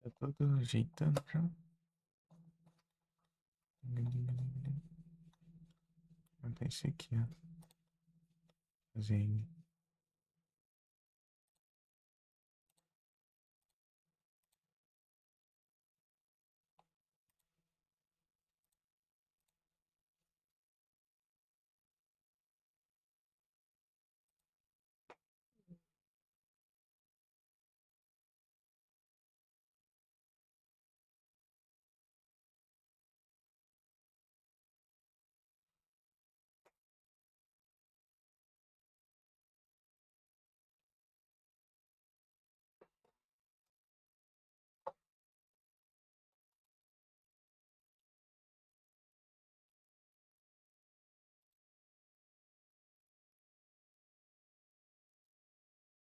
Tá todo ajeitando já. Até esse aqui, ó. Fazer.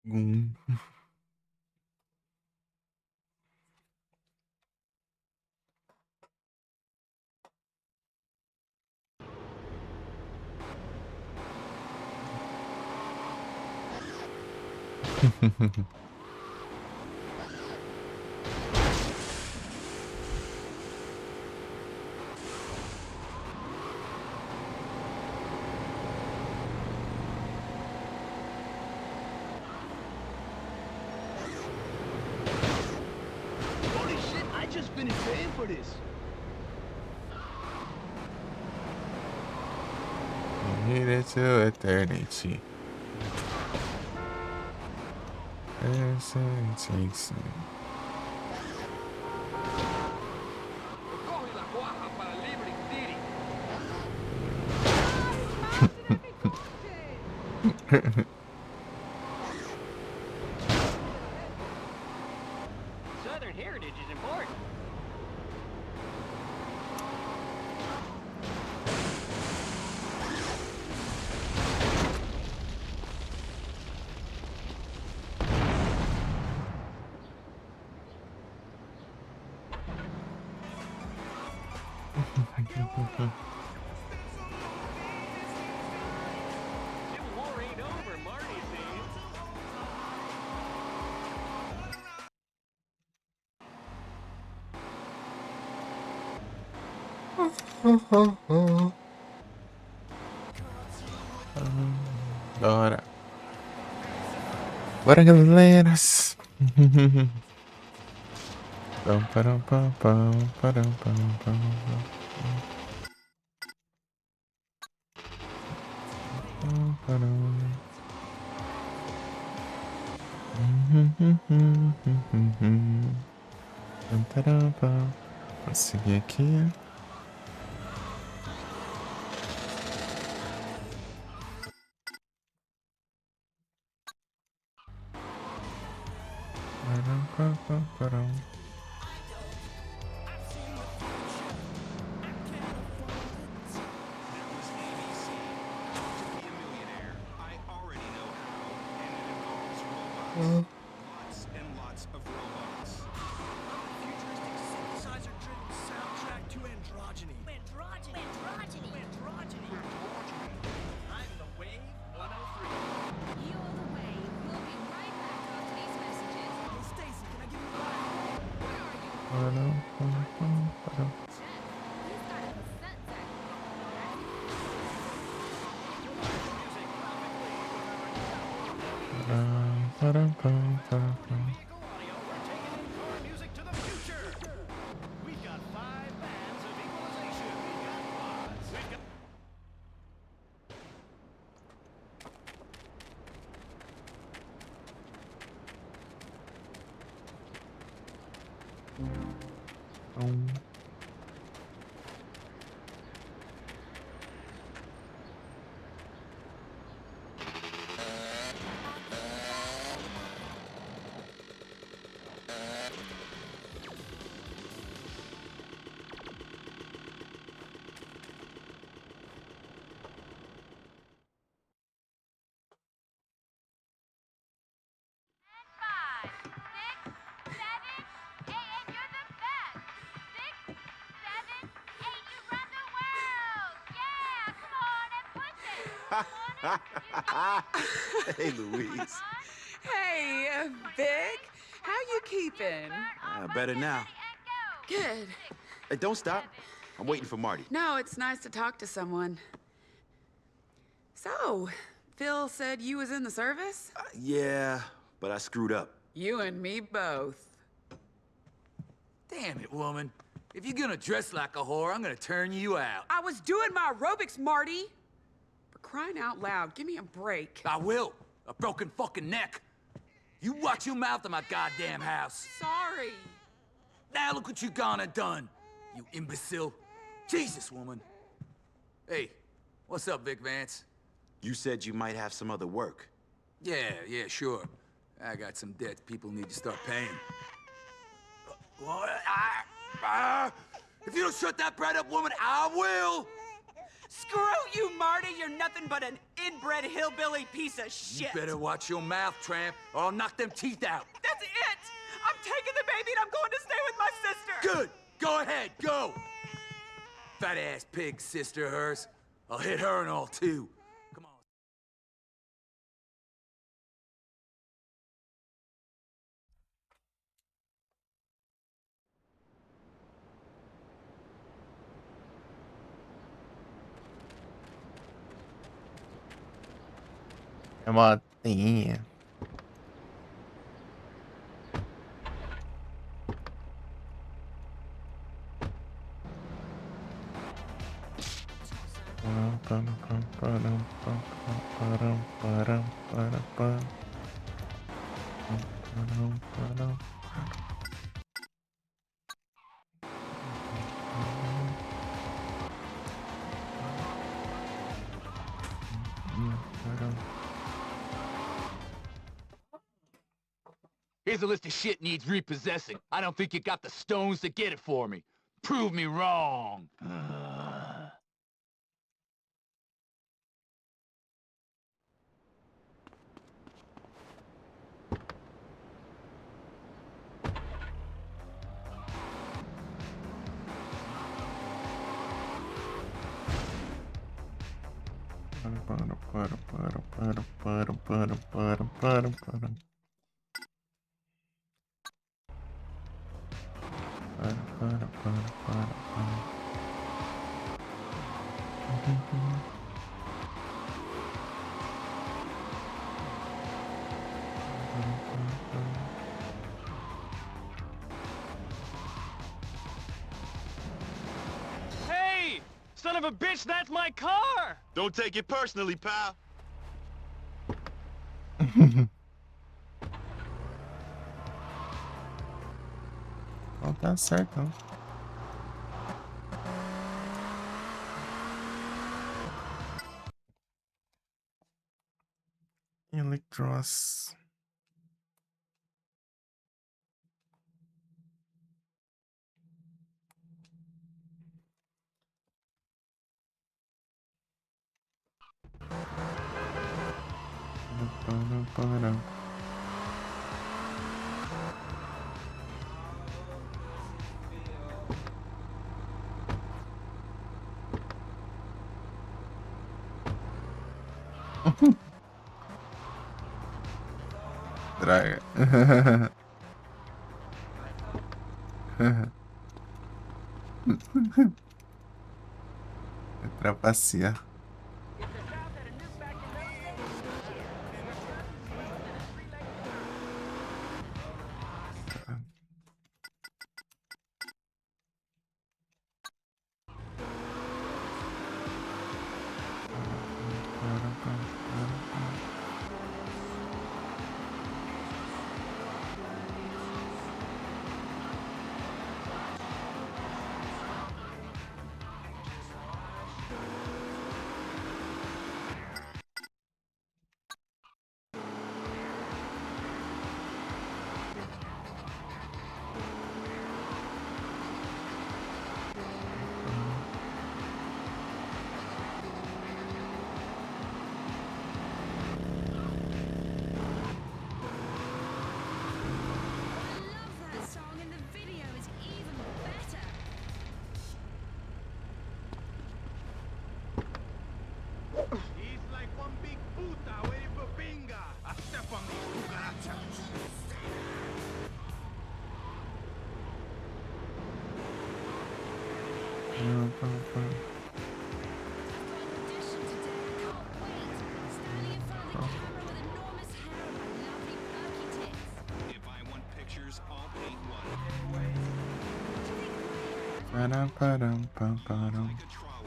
Gum. Holy shit, I just finished paying for this. Made it to eternity. Person takes me. Coge la cuaja para Liberty City. Southern heritage is important. Civil War ain't over, Marty seems. Bora. Bora, galeras. Pam, param, pam, pam, param, pam, pam, pam, param. Pam, param, pam. Vou seguir aqui. Param, pam, pam, param. Lots and lots of robots. Futuristic synthesizer-driven soundtrack to androgyny. Androgyny. I'm the Wave 103. You're the wave. We'll be right back after these messages. Hey, Stacy, can I give you a ride? Where are you? Param, pam, pam, param. Jeff, he's got a sensei. Param, param, pam, param, pam. Vehicle audio, we're taking in-car music to the future. We've got 5 bands of equalization. We've got quads. We've got... Pam. Five, six, 7, 8, and you're the best. 6, 7, 8, you run the world. Yeah, come on and push it. Hey, Louise. Hey, Vic. How you keeping? Better now. Good. Hey, don't stop. I'm waiting for Marty. No, it's nice to talk to someone. So, Phil said you was in the service? Yeah, but I screwed up. You and me both. Damn it, woman. If you're gonna dress like a whore, I'm gonna turn you out. I was doing my aerobics, Marty! For crying out loud, give me a break. I will. A broken fucking neck. You watch your mouth in my goddamn house. Sorry. Now look what you gone and done, you imbecile. Jesus, woman. Hey, what's up, Vic Vance? You said you might have some other work. Yeah, sure. I got some debts people need to start paying. What? If you don't shut that brat up, woman, I will! Screw you, Marty! You're nothing but an inbred hillbilly piece of shit! You better watch your mouth, tramp, or I'll knock them teeth out. That's it! I'm taking the baby and I'm going to stay with my sister! Good! Go ahead, go! Fat-ass pig sister of hers. I'll hit her and all, too. Come on. É motinha. Here's a list of shit needs repossessing. I don't think you got the stones to get it for me. Prove me wrong. Hey! Son of a bitch, that's my car! Don't take it personally, pal. Não tá certo, não. Electros. Droga. Trapacear. If I want pictures, I'll paint one. Ba-dum-ba-dum-bum-ba-dum. Like a trollop.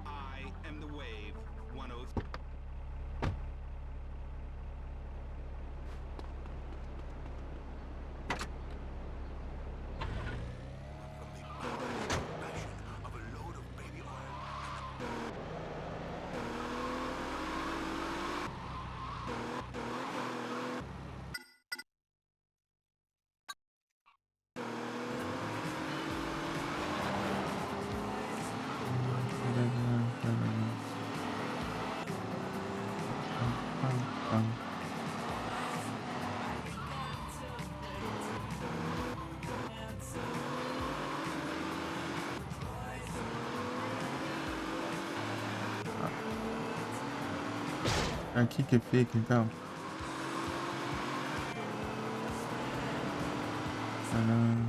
I am the wave. 103. Aqui que fica então. Tadam.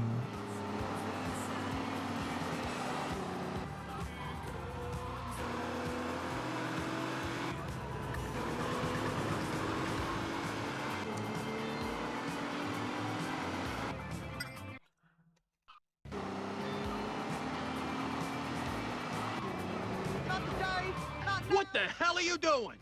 What the hell are you doing?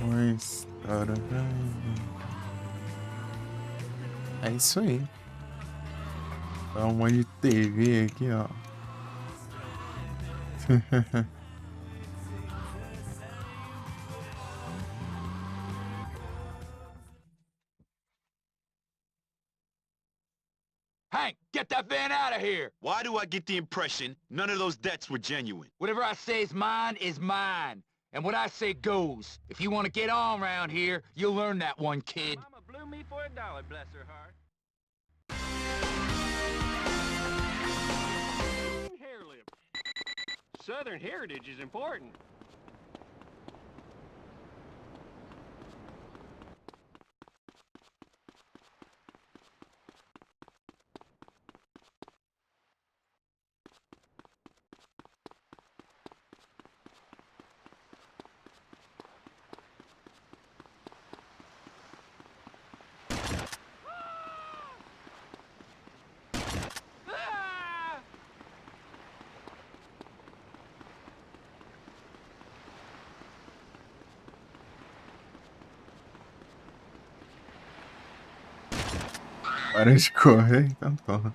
Pois, é isso aí. Dá uma de TV aqui, ó. Hank, get that van out of here! Why do I get the impression none of those debts were genuine? Whatever I say is mine is mine. And what I say goes. If you want to get on around here, you'll learn that one, kid. Mama blew me for $1, bless her heart. Hair lip. Southern heritage is important. Para de correr, então toma.